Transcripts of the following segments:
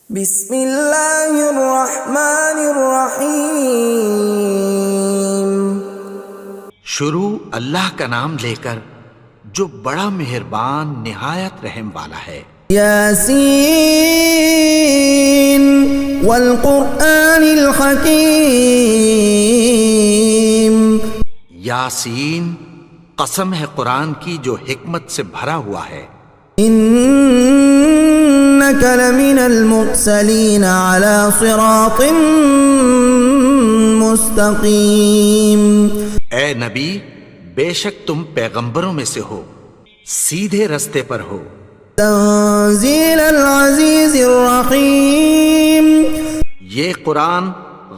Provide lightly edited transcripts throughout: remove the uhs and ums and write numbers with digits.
بسم اللہ الرحمن الرحیم۔ شروع اللہ کا نام لے کر جو بڑا مہربان نہایت رحم والا ہے۔ یاسین والقرآن الحکیم۔ یاسین، قسم ہے قرآن کی جو حکمت سے بھرا ہوا ہے۔ انک لمن المرسلین علی صراط مستقیم۔ اے نبی، بے شک تم پیغمبروں میں سے ہو، سیدھے رستے پر ہو۔ تنزیل العزیز الرحیم۔ یہ قرآن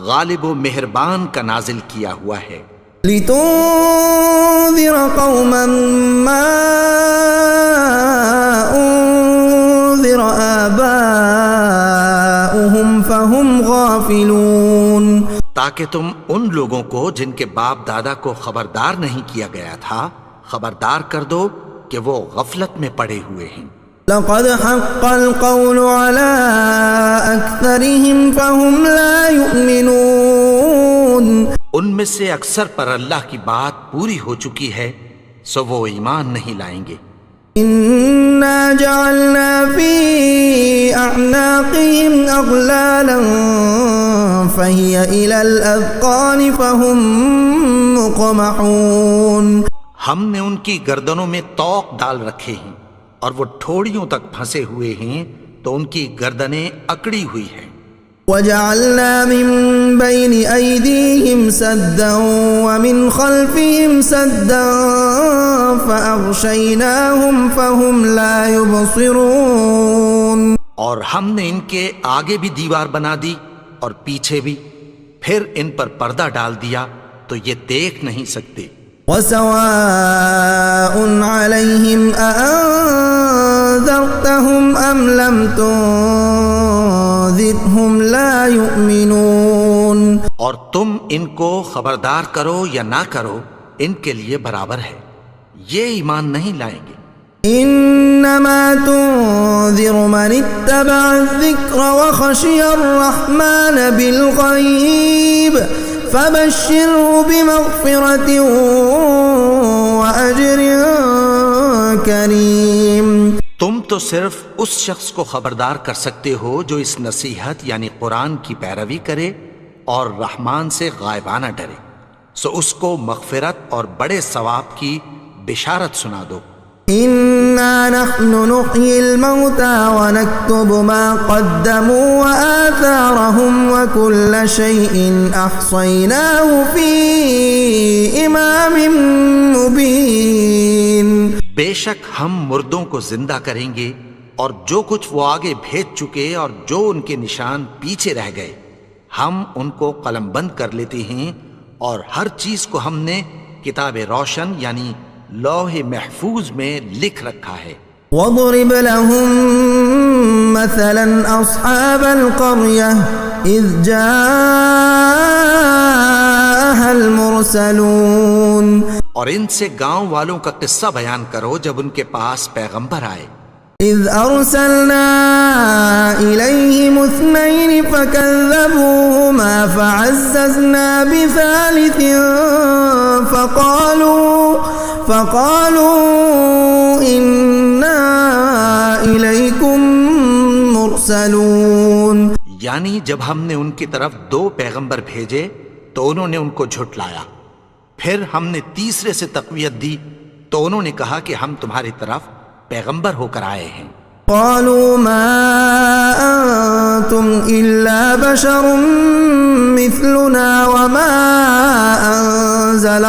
غالب و مہربان کا نازل کیا ہوا ہے۔ لتنذر قوما ما انذر آباؤهم فهم غافلون۔ تاکہ تم ان لوگوں کو جن کے باپ دادا کو خبردار نہیں کیا گیا تھا خبردار کر دو کہ وہ غفلت میں پڑے ہوئے ہیں۔ لقد حق القول على أكثرهم فهم لا يؤمنون۔ ان میں سے اکثر پر اللہ کی بات پوری ہو چکی ہے سو وہ ایمان نہیں لائیں گے۔ إنا جعلنا في أعناقهم أغلالا فهي إلى الأذقان فهم مقمحون۔ ہم نے ان کی گردنوں میں طوق ڈال رکھے ہیں اور وہ ٹھوڑیوں تک پھنسے ہوئے ہیں تو ان کی گردنیں اکڑی ہوئی ہیں۔ وجعلنا من بين أيديهم سدا ومن خلفهم سدا فأغشيناهم فهم لا يبصرون۔ اور ہم نے ان کے آگے بھی دیوار بنا دی اور پیچھے بھی، پھر ان پر پردہ ڈال دیا تو یہ دیکھ نہیں سکتے۔ وسواء عليهم أأنذرتهم أم لم تنذرهم لا يؤمنون۔ اور تم ان کو خبردار کرو یا نہ کرو ان کے لیے برابر ہے، یہ ایمان نہیں لائیں گے۔ انما تنذر من اتبع الذکر وخشی الرحمن بالغیب فبشره بمغفرة وأجر کریم۔ تم تو صرف اس شخص کو خبردار کر سکتے ہو جو اس نصیحت یعنی قرآن کی پیروی کرے اور رحمان سے غائبانہ ڈرے، سو اس کو مغفرت اور بڑے ثواب کی بشارت سنا دو۔ انا نحن نحيي الموتى ونكتب ما قدموا وآثارهم وكل شيء احصيناه في امام مبين۔ بے شک ہم مردوں کو زندہ کریں گے اور جو کچھ وہ آگے بھیج چکے اور جو ان کے نشان پیچھے رہ گئے ہم ان کو قلم بند کر لیتے ہیں، اور ہر چیز کو ہم نے کتاب روشن یعنی لوح محفوظ میں لکھ رکھا ہے۔ وَاضْرِبْ لَهُم مَّثَلًا أَصْحَابَ الْقَرْيَةِ إِذْ جَاءَهَا الْمُرْسَلُونَ۔ اور ان سے گاؤں والوں کا قصہ بیان کرو جب ان کے پاس پیغمبر آئے۔ إِذْ أَرْسَلْنَا إِلَيْهِمُ اثْنَيْنِ فَكَذَّبُوهُمَا فَعَزَّزْنَا بِثَالِثٍ فَقَالُوا إِنَّا إِلَيْكُمْ مُرْسَلُونَ۔ یعنی جب ہم نے ان کی طرف 2 پیغمبر بھیجے تو انہوں نے ان کو جھٹلایا، پھر ہم نے تیسرے سے تقویت دی تو انہوں نے کہا کہ ہم تمہاری طرف پیغمبر ہو کر آئے ہیں۔ قالوا ما أنتم إلا بشر مثلنا وما أنزل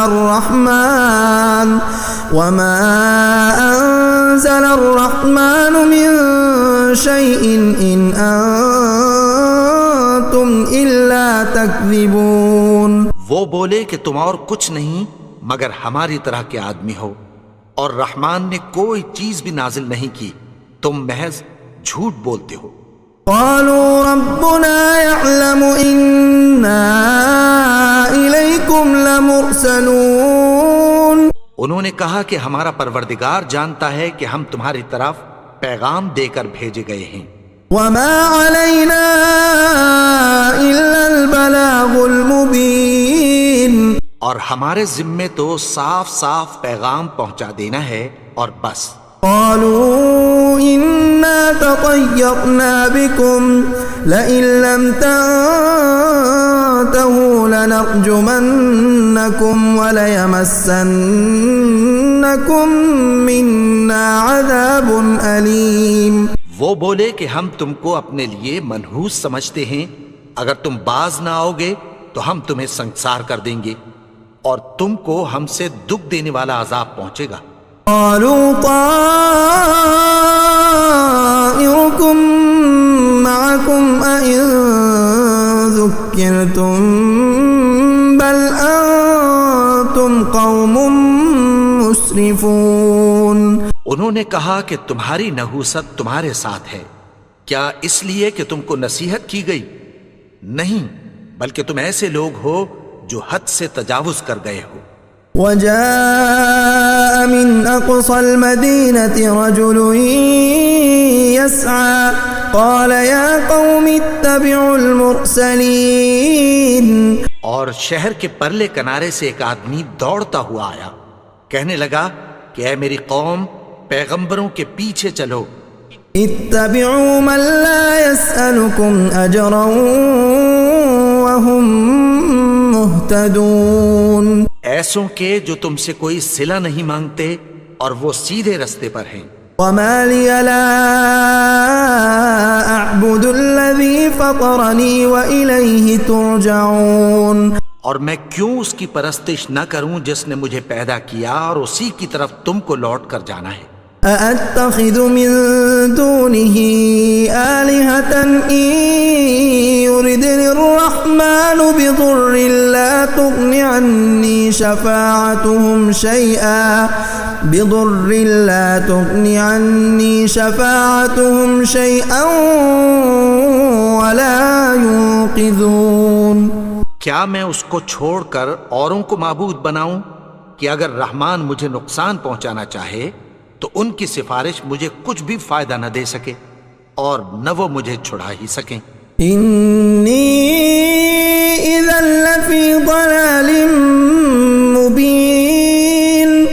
الرحمن من شيء إن أنتم إلا تكذبون۔ وہ بولے کہ تم اور کچھ نہیں مگر ہماری طرح کے آدمی ہو، اور رحمان نے کوئی چیز بھی نازل نہیں کی، تم محض جھوٹ بولتے ہو۔ قالوا ربنا يعلم إنا إليكم لمرسلون۔ انہوں نے کہا کہ ہمارا پروردگار جانتا ہے کہ ہم تمہاری طرف پیغام دے کر بھیجے گئے ہیں۔ وما علينا ہمارے ذمے تو صاف صاف پیغام پہنچا دینا ہے اور بس۔ قالوا إنا تطيرنا بكم لئن لم تنتهوا لنرجمنكم وليمسنكم منا عذاب أليم۔ وہ بولے کہ ہم تم کو اپنے لیے منحوس سمجھتے ہیں، اگر تم باز نہ آؤ گے تو ہم تمہیں سنگسار کر دیں گے اور تم کو ہم سے دکھ دینے والا عذاب پہنچے گا۔ قالوا طائركم معكم أئن ذكرتم بل أنتم قوم مسرفون۔ انہوں نے کہا کہ تمہاری نحوست تمہارے ساتھ ہے، کیا اس لیے کہ تم کو نصیحت کی گئی؟ نہیں، بلکہ تم ایسے لوگ ہو جو حد سے تجاوز کر گئے ہو۔ وجاء من أقصى المدينة رجل يسعى قال يا قوم اتبعوا المرسلين۔ اور شہر کے پرلے کنارے سے ایک آدمی دوڑتا ہوا آیا، کہنے لگا کہ اے میری قوم، پیغمبروں کے پیچھے چلو۔ اتبعوا من لا يسألكم أجرا وهم مهتدون۔ ایسوں کے جو تم سے کوئی صلہ نہیں مانگتے اور وہ سیدھے رستے پر ہیں۔ وما لي لا أعبد الذي فطرني وإليه ترجعون۔ اور میں کیوں اس کی پرستش نہ کروں جس نے مجھے پیدا کیا اور اسی کی طرف تم کو لوٹ کر جانا ہے۔ أأتخذ من دونه آلهة إن يردني الرحمن بضر لا تغن عني شفاعتهم شيئا ولا ينقذون۔ کیا میں اس کو چھوڑ کر اوروں کو معبود بناؤں کہ اگر رحمان مجھے نقصان پہنچانا چاہے تو ان کی سفارش مجھے کچھ بھی فائدہ نہ دے سکے اور نہ وہ مجھے چھڑا ہی سکیں۔ انی اذا لفی ضلال مبین،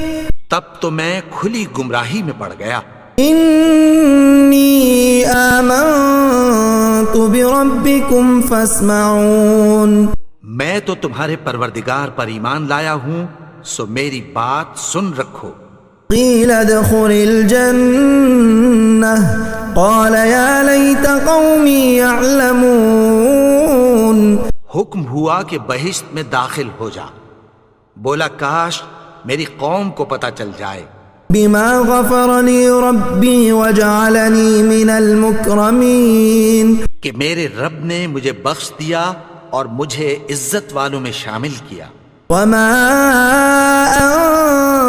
تب تو میں کھلی گمراہی میں پڑ گیا۔ انی آمنت بربکم فاسمعون، میں تو تمہارے پروردگار پر ایمان لایا ہوں، سو میری بات سن رکھو۔ قیل ادخل الجنہ قال یا لیت قومی یعلمون، حکم ہوا کہ بہشت میں داخل ہو جا، بولا کاش میری قوم کو پتہ چل جائے۔ بما غفر لی ربی وجعلنی من المکرمین، کہ میرے رب نے مجھے بخش دیا اور مجھے عزت والوں میں شامل کیا۔ وما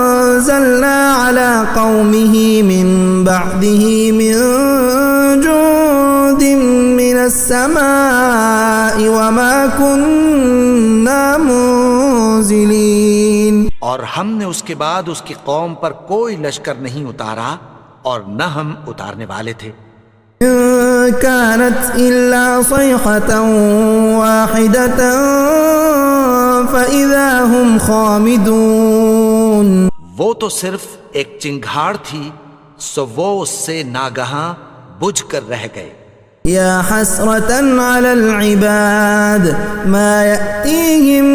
انزلنا على قومه من بعده من جند من السماء وما كنا منزلين، اور ہم نے اس کے بعد اس کی قوم پر کوئی لشکر نہیں اتارا اور نہ ہم اتارنے والے تھے۔ كانت إلا صيحة واحدة فإذا هم خامدون، وہ تو صرف ایک چنگھاڑ تھی، سو وہ اس سے ناگہاں بجھ کر رہ گئے۔ یا حسرة على العباد ما يأتيهم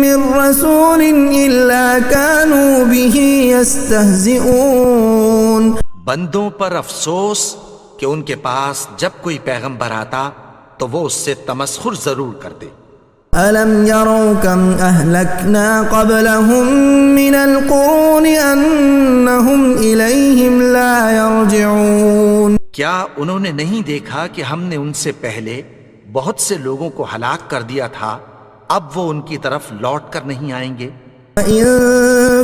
من رسول إلا كانوا به يستهزئون، بندوں پر افسوس کہ ان کے پاس جب کوئی پیغمبر آتا تو وہ اس سے تمسخر ضرور کرتے۔ أَلَمْ يَرَوْا كَمْ أَهْلَكْنَا قَبْلَهُمْ مِنَ الْقُرُونِ أَنَّهُمْ إِلَيْهِمْ لَا يَرْجِعُونَ، کیا انہوں نے نہیں دیکھا کہ ہم نے ان سے پہلے بہت سے لوگوں کو ہلاک کر دیا تھا، اب وہ ان کی طرف لوٹ کر نہیں آئیں گے؟ وَإِن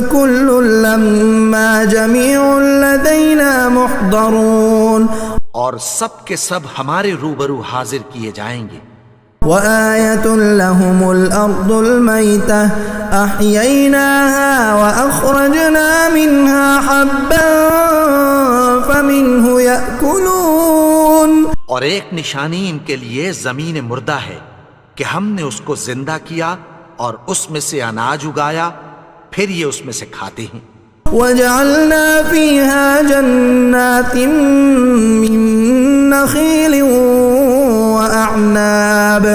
كُلٌّ لَّمَّا جَمِيعٌ لَّدَيْنَا مُحْضَرُونَ، اور سب کے سب ہمارے روبرو حاضر کیے جائیں گے۔ وآية لهم الأرض الميتة أحييناها وأخرجنا منها حبا فمنه يأكلون، اور ایک نشانی ان کے لیے زمین مردہ ہے کہ ہم نے اس کو زندہ کیا اور اس میں سے اناج اگایا، پھر یہ اس میں سے کھاتے ہیں۔ وجعلنا فيها جنات من نخيل وأعناب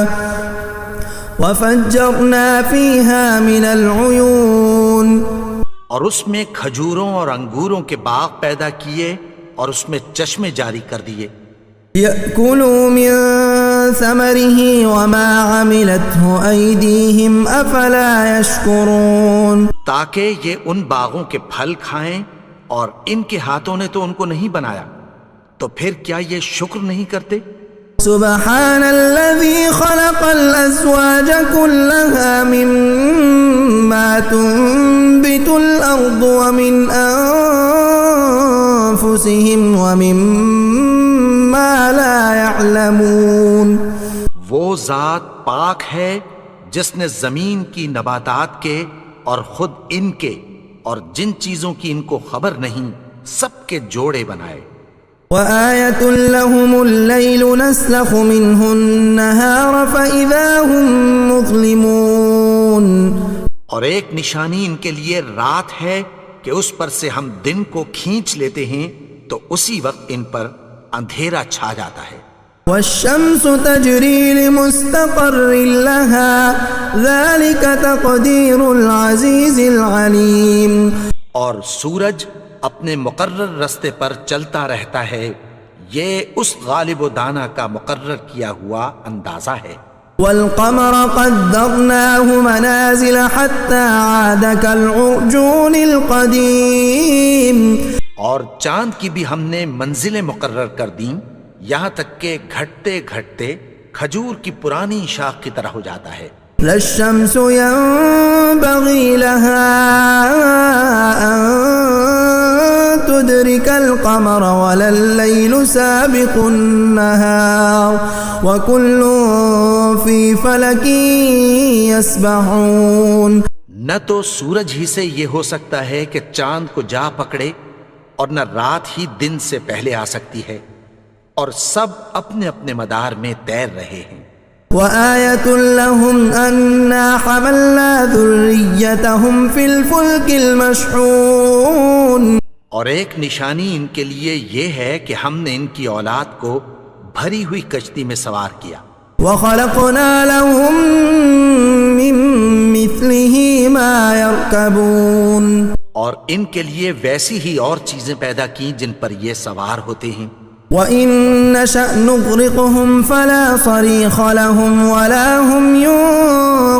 وفجرنا فيها من العيون، اور اس میں کھجوروں اور انگوروں کے باغ پیدا کیے اور اس میں چشمے جاری کر دیے۔ يأكلوا من ثمره وما عملته أيديهم أفلا يشكرون، تاکہ یہ ان باغوں کے پھل کھائیں، اور ان کے ہاتھوں نے تو ان کو نہیں بنایا، تو پھر کیا یہ شکر نہیں کرتے؟ سبحان الذي خلق الأزواج كلها مما تنبت الأرض ومن أنفسهم ومما لا يعلمون، وہ ذات پاک ہے جس نے زمین کی نباتات کے اور خود ان کے اور جن چیزوں کی ان کو خبر نہیں سب کے جوڑے بنائے۔ وآية لهم الليل نسلخ منه النهار فإذا هم مظلمون، اور ایک نشانی ان کے لیے رات ہے کہ اس پر سے ہم دن کو کھینچ لیتے ہیں تو اسی وقت ان پر اندھیرا چھا جاتا ہے۔ والشمس تجري لمستقر لها ذلك تقدير العزيز العليم، اور سورج اپنے مقرر رستے پر چلتا رہتا ہے، یہ اس غالب و دانا کا مقرر کیا ہوا اندازہ ہے۔ والقمر قدرناه منازل حتى عاد كالعرجون القديم، اور چاند کی بھی ہم نے منزلیں مقرر کر دیں، یہاں تک کہ گھٹتے گھٹتے کھجور کی پرانی شاخ کی طرح ہو جاتا ہے۔ لا الشمس ينبغي لها أن تدرك القمر ولا الليل سابق النهار وكل في فلك يسبحون، نہ تو سورج ہی سے یہ ہو سکتا ہے کہ چاند کو جا پکڑے، اور نہ رات ہی دن سے پہلے آ سکتی ہے، اور سب اپنے اپنے مدار میں تیر رہے ہیں۔ وآية لهم أنا حملنا ذريتهم في الفلك المشحون، اور ایک نشانی ان کے لیے یہ ہے کہ ہم نے ان کی اولاد کو بھری ہوئی کشتی میں سوار کیا۔ وخلقنا لهم من مثله ما يركبون، اور ان کے لیے ویسی ہی اور چیزیں پیدا کی جن پر یہ سوار ہوتے ہیں۔ وَإِن نَّشَأْ نُغْرِقْهُمْ فَلَا صَرِيخَ لَهُمْ وَلَا هُمْ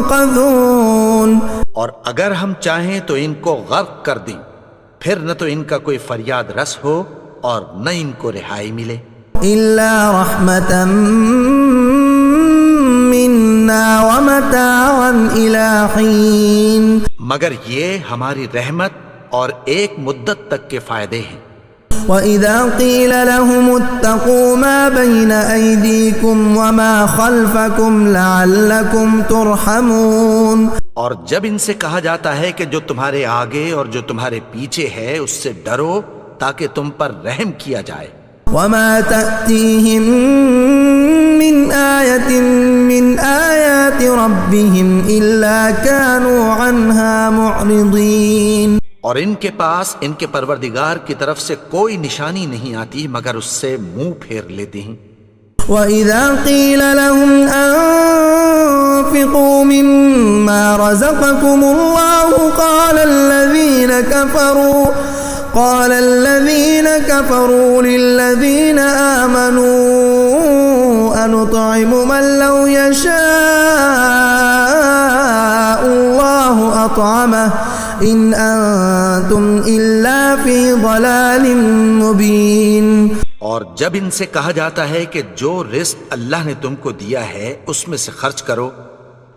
يُنقَذُونَ، اور اگر ہم چاہیں تو ان کو غرق کر دیں، پھر نہ تو ان کا کوئی فریاد رس ہو اور نہ ان کو رہائی ملے۔ إِلَّا رَحْمَةً مِّنَّا وَمَتَاعًا إِلَىٰ حِينٍ، مگر یہ ہماری رحمت اور ایک مدت تک کے فائدے ہیں۔ وَإِذَا قِيلَ لَهُمُ اتَّقُوا مَا بَيْنَ أَيْدِيكُمْ وَمَا خَلْفَكُمْ لَعَلَّكُمْ تُرْحَمُونَ، اور جب ان سے کہا جاتا ہے کہ جو تمہارے آگے اور جو تمہارے پیچھے ہے اس سے ڈرو تاکہ تم پر رحم کیا جائے۔ وَمَا تَأْتِيهِم مِّنْ آيَةٍ مِّنْ آيَاتِ رَبِّهِمْ إِلَّا كَانُوا عَنْهَا مُعْرِضِينَ، اور ان کے پاس ان کے پروردگار کی طرف سے کوئی نشانی نہیں آتی مگر اس سے منہ پھیر لیتے ہیں۔ وَإِذَا قِيلَ لَهُمْ أَنفِقُوا مِمَّا رَزَقَكُمُ اللَّهُ قَالَ الَّذِينَ كَفَرُوا لِلَّذِينَ آمَنُوا أَنُطْعِمُ مَن لَّوْ يَشَاءُ اللَّهُ أَطْعَمَهُ إِنْ أَنتُمْ إِلَّا فِي ضَلَالٍ مُّبِينٍ، اور جب ان سے کہا جاتا ہے کہ جو رزق اللہ نے تم کو دیا ہے اس میں سے خرچ کرو،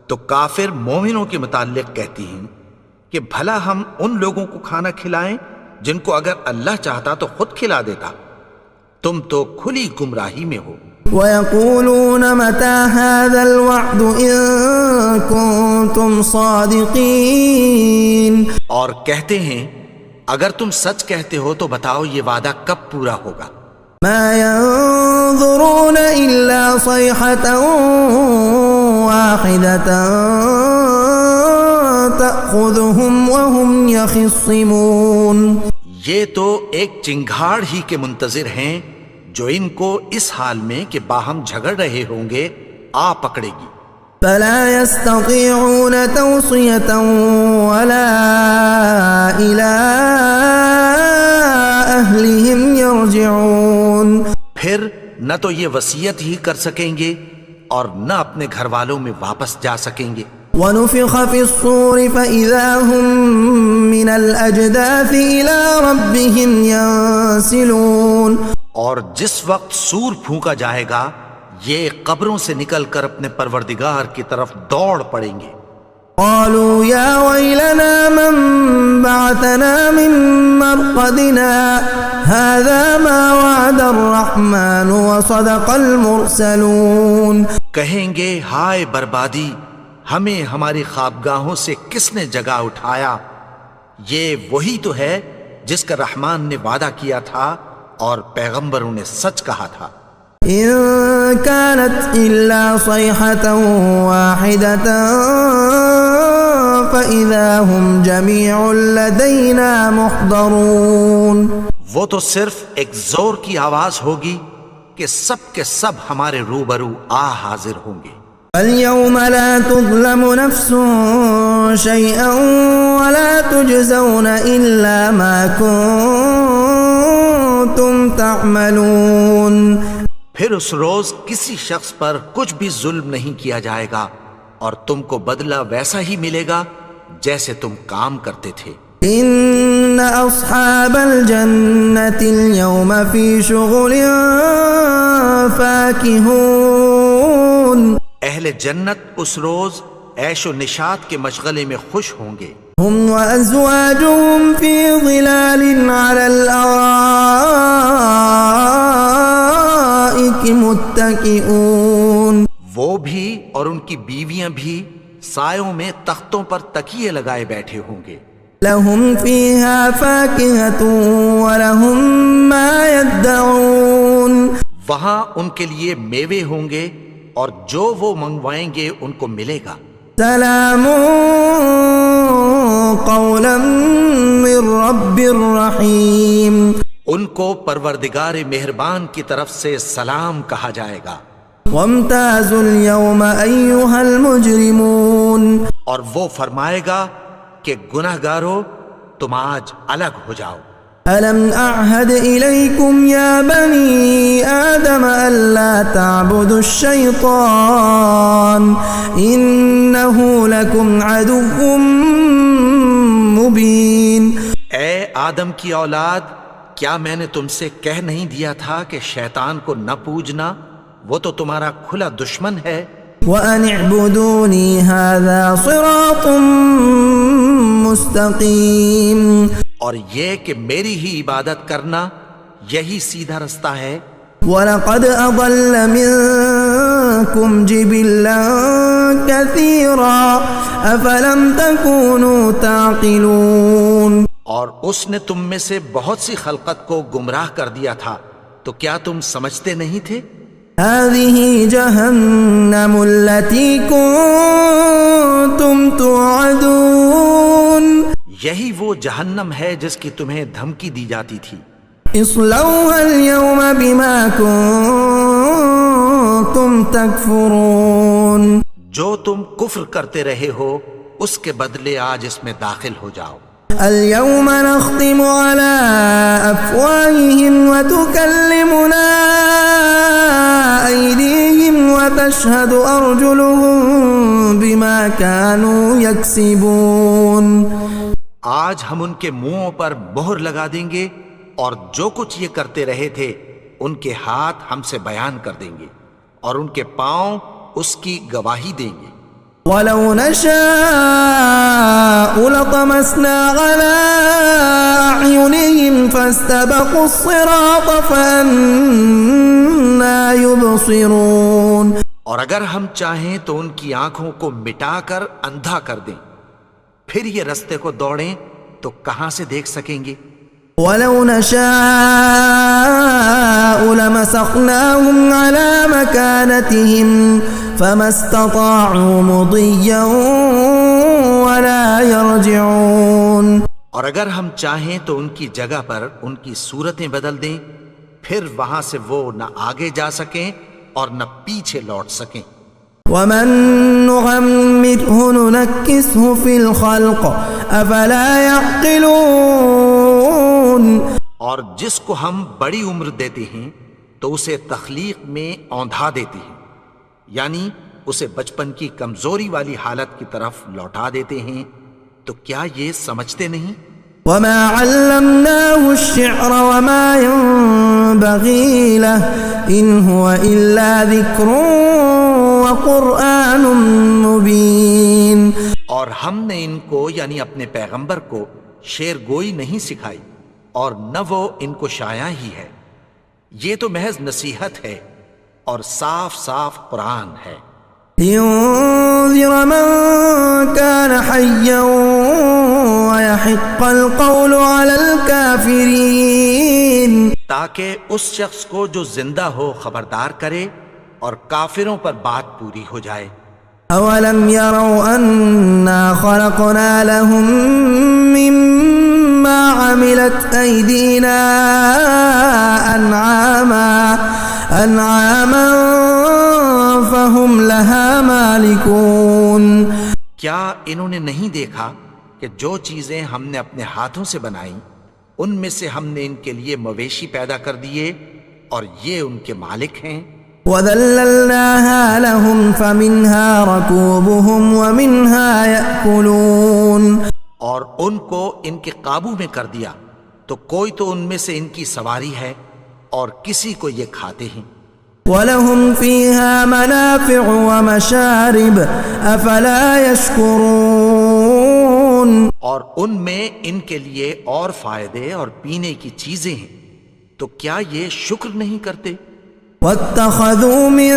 تو کافر مومنوں کے متعلق کہتی ہیں کہ بھلا ہم ان لوگوں کو کھانا کھلائیں جن کو اگر اللہ چاہتا تو خود کھلا دیتا، تم تو کھلی گمراہی میں ہو۔ وَيَقُولُونَ مَتَىٰ هَٰذَا الْوَعْدُ إِن كُنتُمْ صَادِقِينَ، اور کہتے ہیں اگر تم سچ کہتے ہو تو بتاؤ یہ وعدہ کب پورا ہوگا۔ مَا يَنظُرُونَ إِلَّا صَيْحَةً وَاحِدَةً تأخذهم وهم يخصمون. یہ تو ایک چنگھاڑ ہی کے منتظر ہیں جو ان کو اس حال میں کہ باہم جھگڑ رہے ہوں گے آ پکڑے گی. فلا يستطيعون توصية ولا إلى أهلهم يرجعون. پھر نہ تو یہ وصیت ہی کر سکیں گے اور نہ اپنے گھر والوں میں واپس جا سکیں گے. ونفخ في الصور فإذا هم من الأجداث إلى ربهم ينسلون. اور جس وقت سور پھونکا جائے گا یہ قبروں سے نکل کر اپنے پروردگار کی طرف دوڑ پڑیں گے. قالوا يا ويلنا من بعثنا من مرقدنا هذا ما وعد الرحمن وصدق المرسلون. کہیں گے ہائے بربادی، ہمیں ہماری خوابگاہوں سے کس نے جگا اٹھایا؟ یہ وہی تو ہے جس کا رحمان نے وعدہ کیا تھا اور پیغمبروں نے سچ کہا تھا. إن كانت إلا صيحة واحدة فإذا هم جميع لدينا محضرون. وہ تو صرف ایک زور کی آواز ہوگی کہ سب کے سب ہمارے روبرو آ حاضر ہوں گے. اليوم لا تظلم نفس شيئا ولا تجزون إلا ما كنتم تعملون. پھر اس روز کسی شخص پر کچھ بھی ظلم نہیں کیا جائے گا اور تم کو بدلہ ویسا ہی ملے گا جیسے تم کام کرتے تھے. ان اصحاب الجنة اليوم في شغل فاكهون. اہل جنت اس روز عیش و نشاط کے مشغلے میں خوش ہوں گے. هم وازواجهم في ظلال على الارائك متكئون. وہ بھی اور ان کی بیویاں بھی سایوں میں تختوں پر تکیے لگائے بیٹھے ہوں گے. لهم فيها فاكهة ولهم ما يدعون. وہاں ان کے لیے میوے ہوں گے اور جو وہ منگوائیں گے ان کو ملے گا. سلام قولا من رب الرحیم. ان کو پروردگار مہربان کی طرف سے سلام کہا جائے گا. وامتازوا اليوم ایها المجرمون. اور وہ فرمائے گا کہ گناہگارو تم آج الگ ہو جاؤ. ألم أعهد إليكم يا بني آدم ألا تعبدوا الشيطان إنه لكم عدو مبين. اے آدم کی اولاد، کیا میں نے تم سے کہہ نہیں دیا تھا کہ شیطان کو نہ پوجنا؟ وہ تو تمہارا کھلا دشمن ہے. وأن اعبدوني هذا صراط مستقيم. اور یہ کہ میری ہی عبادت کرنا یہی سیدھا رستہ ہے. وَلَقَدْ أَضَلَّ مِنكُمْ جِبِلًّا كَثِيرًا أَفَلَمْ تَكُونُوا تَعْقِلُونَ. اور اس نے تم میں سے بہت سی خلقت کو گمراہ کر دیا تھا، تو کیا تم سمجھتے نہیں تھے؟ هَذِهِ جَهَنَّمُ الَّتِي كُنتُمْ تُوعَدُونَ. یہی وہ جہنم ہے جس کی تمہیں دھمکی دی جاتی تھی. اصلوها اليوم بما كنتم تكفرون. جو تم کفر کرتے رہے ہو اس کے بدلے آج اس میں داخل ہو جاؤ. اليوم نختم على أفواههم وتكلمنا أيديهم وتشهد أرجلهم بما كانوا يكسبون. آج ہم ان کے منہوں پر مہر لگا دیں گے اور جو کچھ یہ کرتے رہے تھے ان کے ہاتھ ہم سے بیان کر دیں گے اور ان کے پاؤں اس کی گواہی دیں گے. وَلَوْ نَشَاءُ لَطَمَسْنَا عَلَىٰ أَعْيُنِهِمْ فَاسْتَبَقُوا الصِّرَاطَ فَأَنَّىٰ يُبْصِرُونَ. اور اگر ہم چاہیں تو ان کی آنکھوں کو مٹا کر اندھا کر دیں، پھر یہ رستے کو دوڑیں تو کہاں سے دیکھ سکیں گے. وَلَوْ نَشَاءُ لَمَسَخْنَاهُمْ عَلَىٰ مَكَانَتِهِمْ فَمَا اسْتَطَاعُوا مُضِيًّا ولا يرجعون. اور اگر ہم چاہیں تو ان کی جگہ پر ان کی صورتیں بدل دیں، پھر وہاں سے وہ نہ آگے جا سکیں اور نہ پیچھے لوٹ سکیں. ومن نعمره ننكسه في الخلق افلا يعقلون. اور جس کو ہم بڑی عمر دیتے ہیں تو اسے تخلیق میں اوندھا دیتے ہیں، یعنی اسے بچپن کی کمزوری والی حالت کی طرف لوٹا دیتے ہیں. تو کیا یہ سمجھتے نہیں؟ وما علمناه الشعر وما ينبغي له ان هو الا ذكر وقرآن مبين. اور ہم نے ان کو یعنی اپنے پیغمبر کو شعر گوئی نہیں سکھائی اور نہ وہ ان کو شاعر ہی ہے، یہ تو محض نصیحت ہے اور صاف صاف قرآن ہے. لينذر من كان حيا ويحق القول على الكافرين. تاکہ اس شخص کو جو زندہ ہو خبردار کرے اور کافروں پر بات پوری ہو جائے. اولم يروا انا خلقنا لهم مما عملت ايدينا انعاما فهم لها مالكون. کیا انہوں نے نہیں دیکھا کہ جو چیزیں ہم نے اپنے ہاتھوں سے بنائیں ان میں سے ہم نے ان کے لیے مویشی پیدا کر دیے اور یہ ان کے مالک ہیں. وَذَلَّلْنَاهَا لَهُمْ فَمِنْهَا رَكُوبُهُمْ وَمِنْهَا يَأْكُلُونَ. اور ان کو ان کے قابو میں کر دیا تو کوئی تو ان میں سے ان کی سواری ہے اور کسی کو یہ کھاتے ہیں. وَلَهُمْ فِيهَا مَنَافِعُ وَمَشَارِبُ أَفَلَا يَشْكُرُونَ. اور ان میں ان کے لیے اور فائدے اور پینے کی چیزیں ہیں، تو کیا یہ شکر نہیں کرتے؟ وَاتَّخَذُوا مِن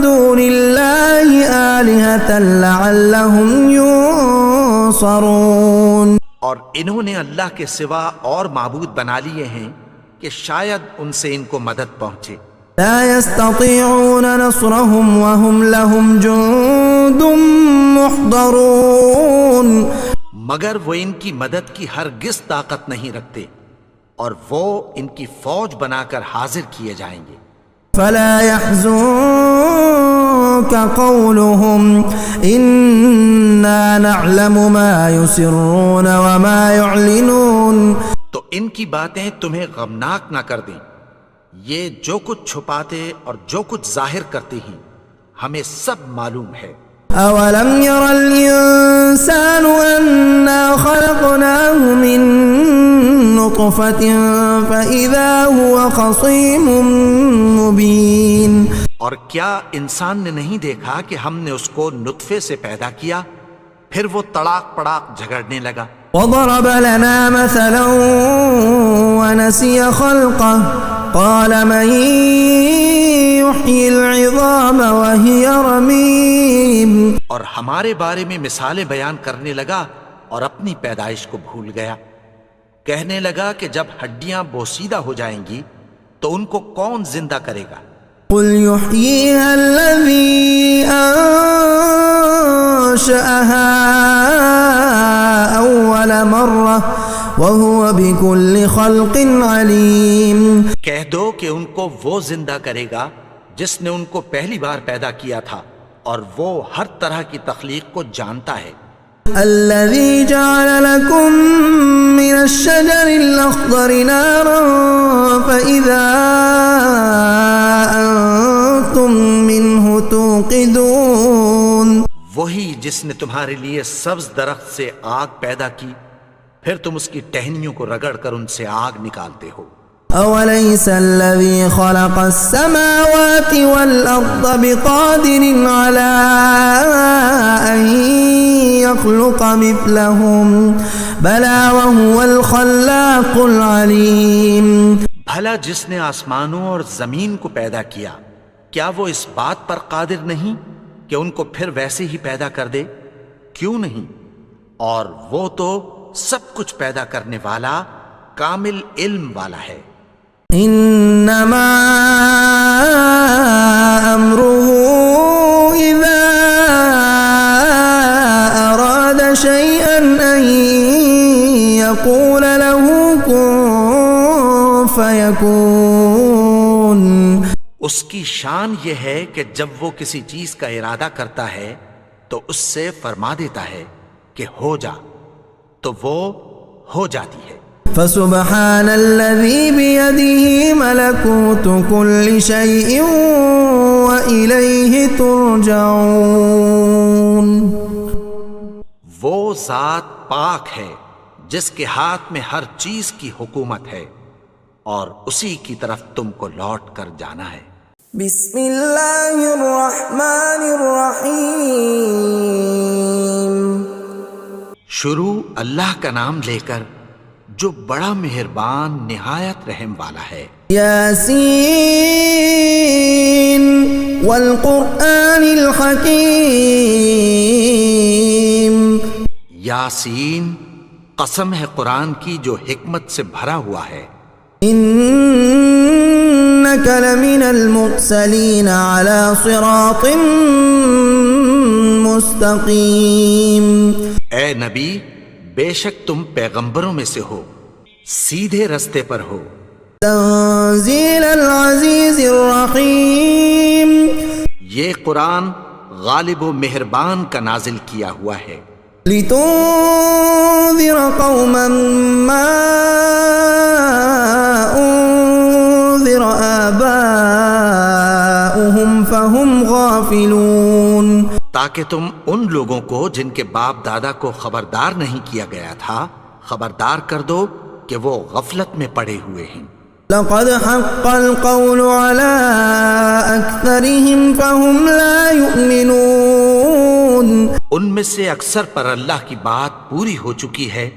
دُونِ اللَّهِ آلِهَةً لَعَلَّهُمْ يُنصَرُونَ. اور انہوں نے اللہ کے سوا اور معبود بنا لیے ہیں کہ شاید ان سے ان کو مدد پہنچے. لا يستطيعون نصرهم وهم لهم جند محضرون. مگر وہ ان کی مدد کی ہرگز طاقت نہیں رکھتے اور وہ ان کی فوج بنا کر حاضر کیے جائیں گے. فلا يحزنك قولهم إنا نعلم ما يسرون وما يعلنون. تو ان کی باتیں تمہیں غمناک نہ کر دیں، یہ جو کچھ چھپاتے اور جو کچھ ظاہر کرتے ہیں ہمیں سب معلوم ہے. أولم ير الإنسان أنا خلقناه من نطفة فإذا هو خصيم مبين. اور کیا انسان نے نہیں دیکھا کہ ہم نے اس کو نطفے سے پیدا کیا پھر وہ تڑاک پڑاک جھگڑنے لگا. وضرب لنا مثلا ونسي خلقه قال من يحيي العظام وهي رميم. اور ہمارے بارے میں مثالیں بیان کرنے لگا اور اپنی پیدائش کو بھول گیا. کہنے لگا کہ جب ہڈیاں بوسیدہ ہو جائیں گی تو ان کو کون زندہ کرے گا؟ قل يحييها الذي أنشأها أول مرة وهو بكل خلق عليم. کہہ دو کہ ان کو وہ زندہ کرے گا جس نے ان کو پہلی بار پیدا کیا تھا اور وہ ہر طرح کی تخلیق کو جانتا ہے. الذي جعل لكم من الشجر الأخضر نارا فإذا أنتم منه توقدون. وہی جس نے تمہارے لیے سبز درخت سے آگ پیدا کی پھر تم اس کی ٹہنیوں کو رگڑ کر ان سے آگ نکالتے ہو. أوليس الذي خلق السماوات والأرض بقادر على أن يخلق مثلهم بلى وهو الخلاق العليم. بھلا جس نے آسمانوں اور زمین کو پیدا کیا کیا وہ اس بات پر قادر نہیں کہ ان کو پھر ویسے ہی پیدا کر دے؟ کیوں نہیں؟ اور وہ تو سب کچھ پیدا کرنے والا کامل علم والا ہے. انما امره اذا اراد اس کی شان یہ ہے کہ جب وہ کسی چیز کا ارادہ کرتا ہے تو اس سے فرما دیتا ہے کہ ہو جا، تو وہ ہو جاتی ہے۔ فسبحان الذي بيده ملكوت كل شيء وإليه ترجعون۔ وہ ذات پاک ہے جس کے ہاتھ میں ہر چیز کی حکومت ہے اور اسی کی طرف تم کو لوٹ کر جانا ہے۔ بسم اللہ الرحمن الرحیم۔ شروع اللہ کا نام لے کر جو بڑا مہربان نہایت رحم والا ہے۔ یاسین والقرآن الحکیم۔ یاسین، قسم ہے قرآن کی جو حکمت سے بھرا ہوا ہے۔ انک لمن المرسلین علی صراط مستقیم۔ اے نبی، بے شک تم پیغمبروں میں سے ہو، سیدھے رستے پر ہو۔ تنزیل العزیز الرحیم۔ یہ قرآن غالب و مہربان کا نازل کیا ہوا ہے۔ لتنذر قوما ما انذر آباؤهم فهم غافلون۔ تاکہ تم ان لوگوں کو جن کے باپ دادا کو خبردار نہیں کیا گیا تھا خبردار کر دو کہ وہ غفلت میں پڑے ہوئے ہیں۔ لقد حق القول على أكثرهم فهم لا يؤمنون۔ ان میں سے اکثر پر اللہ کی بات پوری ہو چکی ہے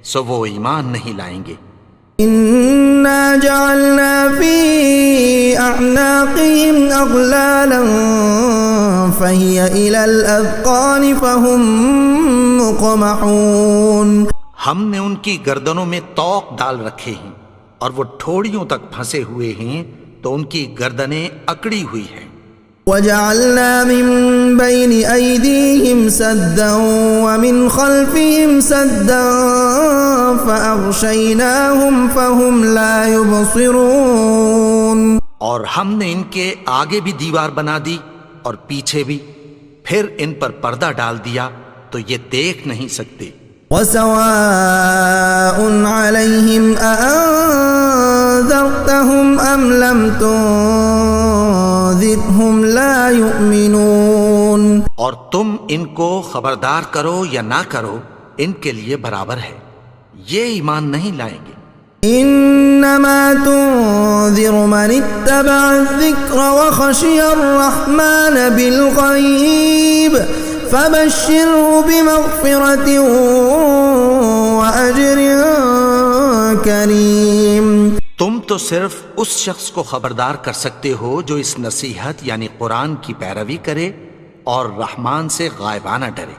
سو وہ ایمان نہیں لائیں گے۔ إنا جعلنا في أعناقهم أغلالا فهي إلى الأذقان فهم مقمحون۔ ہم نے ان کی گردنوں میں طوق ڈال رکھے ہیں اور وہ ٹھوڑیوں تک پھنسے ہوئے ہیں تو ان کی گردنیں اکڑی ہوئی ہیں۔ وجعلنا من بين أيديهم سدا ومن خلفهم سدا فأغشيناهم فهم لا يبصرون۔ اور ہم نے ان کے آگے بھی دیوار بنا دی اور پیچھے بھی، پھر ان پر پردہ ڈال دیا تو یہ دیکھ نہیں سکتے۔ وسواء عليهم أأنذرتهم أم لم تنذرهم لا يؤمنون۔ اور تم ان کو خبردار کرو یا نہ کرو ان کے لیے برابر ہے، یہ ایمان نہیں لائیں گے۔ انما تنذر من اتبع الذکر وخشی الرحمن بالغیب فبشره بمغفرة وأجر کریم۔ تم تو صرف اس شخص کو خبردار کر سکتے ہو جو اس نصیحت یعنی قرآن کی پیروی کرے اور رحمان سے غائبانہ ڈرے،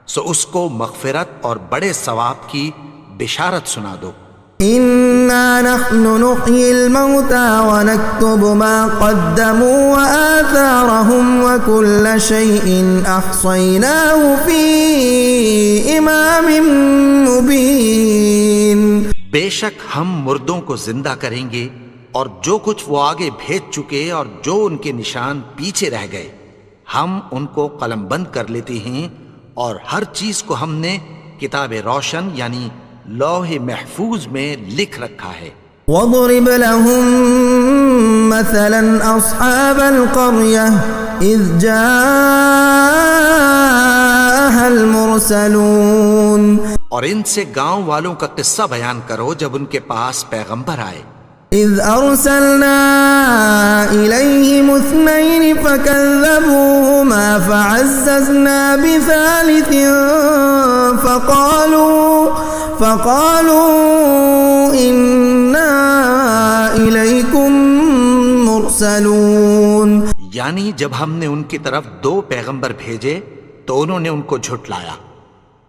سو اس کو مغفرت اور بڑے ثواب کی بشارت سنا دو۔ انا نحن نحيي الموتى ونكتب ما قدموا وآثارهم وكل شيء احصيناه في امام مبين۔ بے شک ہم مردوں کو زندہ کریں گے اور جو کچھ وہ آگے بھیج چکے اور جو ان کے نشان پیچھے رہ گئے ہم ان کو قلم بند کر لیتے ہیں، اور ہر چیز کو ہم نے کتاب روشن یعنی لوح محفوظ میں لکھ رکھا ہے۔ وَاضْرِبْ لَهُمْ مَثَلًا أَصْحَابَ الْقَرْيَةِ إِذْ جَاءَهَا الْمُرْسَلُونَ۔ اور ان سے گاؤں والوں کا قصہ بیان کرو جب ان کے پاس پیغمبر آئے۔ إِذْ أَرْسَلْنَا إِلَيْهِمُ اثْنَيْنِ فَكَذَّبُوهُمَا فَعَزَّزْنَا بِثَالِثٍ فَقَالُوا إِنَّا إِلَيْكُمْ مُرْسَلُونَ۔ یعنی جب ہم نے ان کی طرف 2 پیغمبر بھیجے تو انہوں نے ان کو جھٹلایا،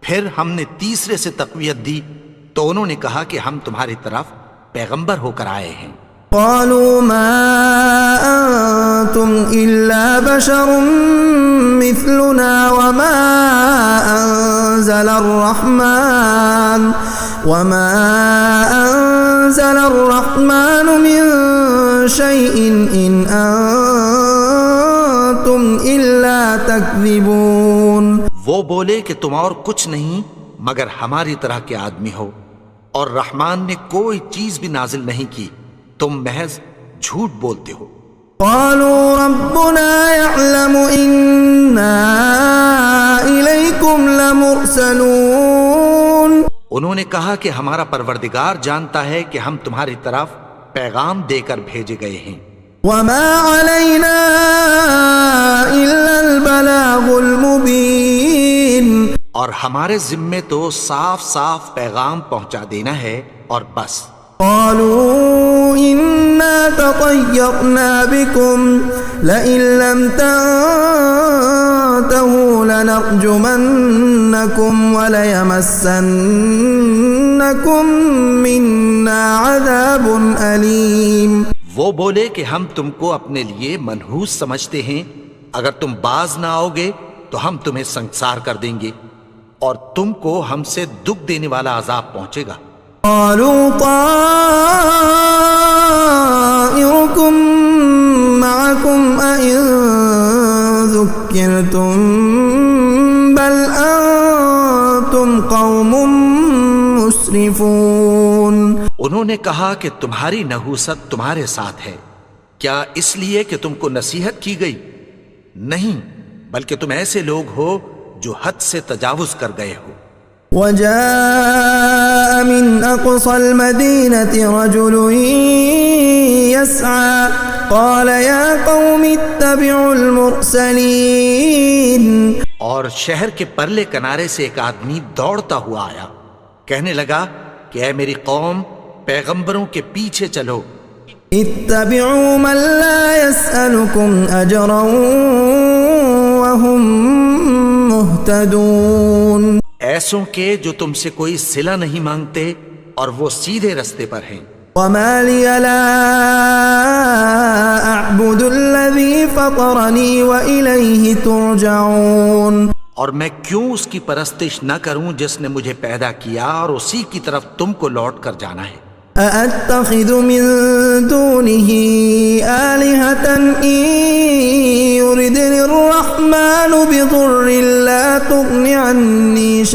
پھر ہم نے تیسرے سے تقویت دی تو انہوں نے کہا کہ ہم تمہاری طرف پیغمبر ہو کر آئے ہیں۔ قالوا ما أنتم إلا بشر مثلنا وما أنزل أنزل الرحمن من شيء إن أنتم إلا تكذبون. وہ بولے کہ تم اور کچھ نہیں مگر ہماری طرح کے آدمی ہو، اور رحمان نے کوئی چیز بھی نازل نہیں کی، تم محض جھوٹ بولتے ہو. قالوا ربنا يعلم إنا إليكم لمرسلون. انہوں نے کہا کہ ہمارا پروردگار جانتا ہے کہ ہم تمہاری طرف پیغام دے کر بھیجے گئے ہیں. وما علينا إلا البلاغ المبين. اور ہمارے ذمے تو صاف صاف پیغام پہنچا دینا ہے اور بس. قالوا إنا تطيرنا بكم لئن لم تنتهوا لنرجمنكم وليمسنكم منا عذاب أليم. وہ بولے کہ ہم تم کو اپنے لیے منحوس سمجھتے ہیں، اگر تم باز نہ آؤ گے تو ہم تمہیں سنسار کر دیں گے اور تم کو ہم سے دکھ دینے والا عذاب پہنچے گا. قالوا طائركم معكم أئن ذكرتم بل أنتم قوم مسرفون. انہوں نے کہا کہ تمہاری نحوست تمہارے ساتھ ہے، کیا اس لیے کہ تم کو نصیحت کی گئی؟ نہیں، بلکہ تم ایسے لوگ ہو جو حد سے تجاوز کر گئے ہو. وجاء من أقصى المدينة رجل يسعى قال يا قوم اتبعوا المرسلين. اور شہر کے پرلے کنارے سے ایک آدمی دوڑتا ہوا آیا، کہنے لگا کہ اے میری قوم، پیغمبروں کے پیچھے چلو. اتبعوا من لا يسألكم أجرا وهم مهتدون. ایسوں کے جو تم سے کوئی صلہ نہیں مانگتے اور وہ سیدھے رستے پر ہیں. وما لي لا أعبد الذي فطرني وإليه ترجعون. اور میں کیوں اس کی پرستش نہ کروں جس نے مجھے پیدا کیا اور اسی کی طرف تم کو لوٹ کر جانا ہے. أأتخذ من دونه آلهة إن يردني الرحمن بضر لا تغن عني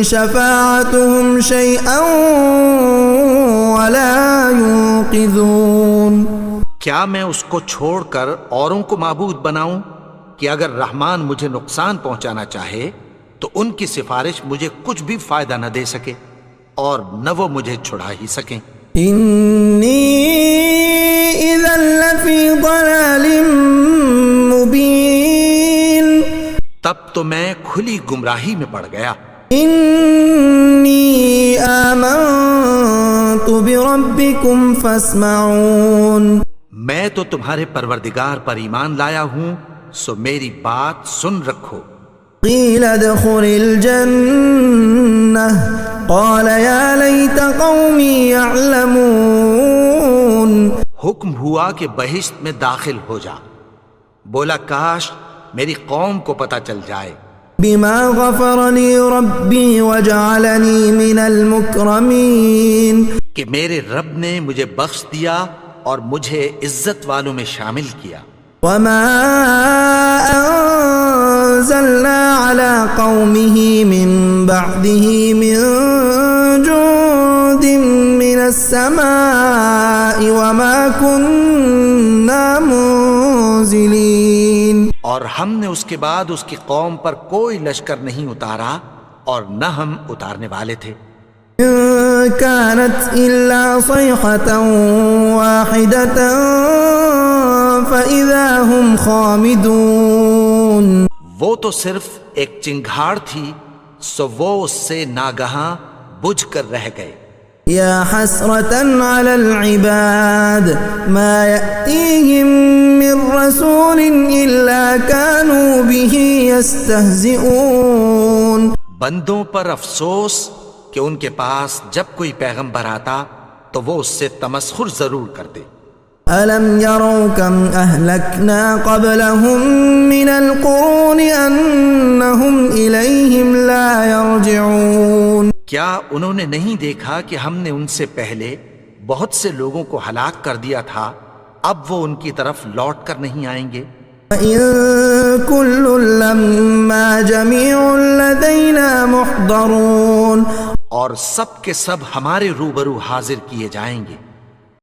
شفاعتهم شيئا ولا ينقذون. کیا میں اس کو چھوڑ کر اوروں کو معبود بناؤں کہ اگر رحمان مجھے نقصان پہنچانا چاہے تو ان کی سفارش مجھے کچھ بھی فائدہ نہ دے سکے اور نہ وہ مجھے چھڑا ہی سکیں. انی اذا لفی ضلال مبین. تب تو میں کھلی گمراہی میں پڑ گیا. انی آمنت بربکم فاسمعون. میں تو تمہارے پروردگار پر ایمان لایا ہوں، سو میری بات سن رکھو. قیل ادخل الجنہ قال یا لیت قومی یعلمون. حکم ہوا کہ بہشت میں داخل ہو جا. بولا کاش میری قوم کو پتہ چل جائے. بما غفر لی ربی وجعلنی من المکرمین. کہ میرے رب نے مجھے بخش دیا اور مجھے عزت والوں میں شامل کیا. وما انزلنا على قومه من بعده من جند من السماء وما كنا منزلين. اور ہم نے اس کے بعد اس کی قوم پر کوئی لشکر نہیں اتارا اور نہ ہم اتارنے والے تھے. كانت إلا صيحة واحدة فإذا هم خامدون. وہ تو صرف ایک چنگھاڑ تھی، سو وہ اس سے ناگہاں بجھ کر رہ گئے. یا حسرة على العباد ما يأتيهم من رسول إلا كانوا به يستهزئون. بندوں پر افسوس کہ ان کے پاس جب کوئی پیغمبر آتا تو وہ اس سے تمسخر ضرور کرتے. ألم يروا كم أهلكنا قبلهم من القرون أنهم إليهم لا يرجعون کیا انہوں نے نہیں دیکھا کہ ہم نے ان سے پہلے بہت سے لوگوں کو ہلاک کر دیا تھا، اب وہ ان کی طرف لوٹ کر نہیں آئیں گے؟ وَإِن كُلٌّ لَّمَّا جَمِيعٌ لَّدَيْنَا مُحْضَرُونَ اور سب کے سب ہمارے روبرو حاضر کیے جائیں گے۔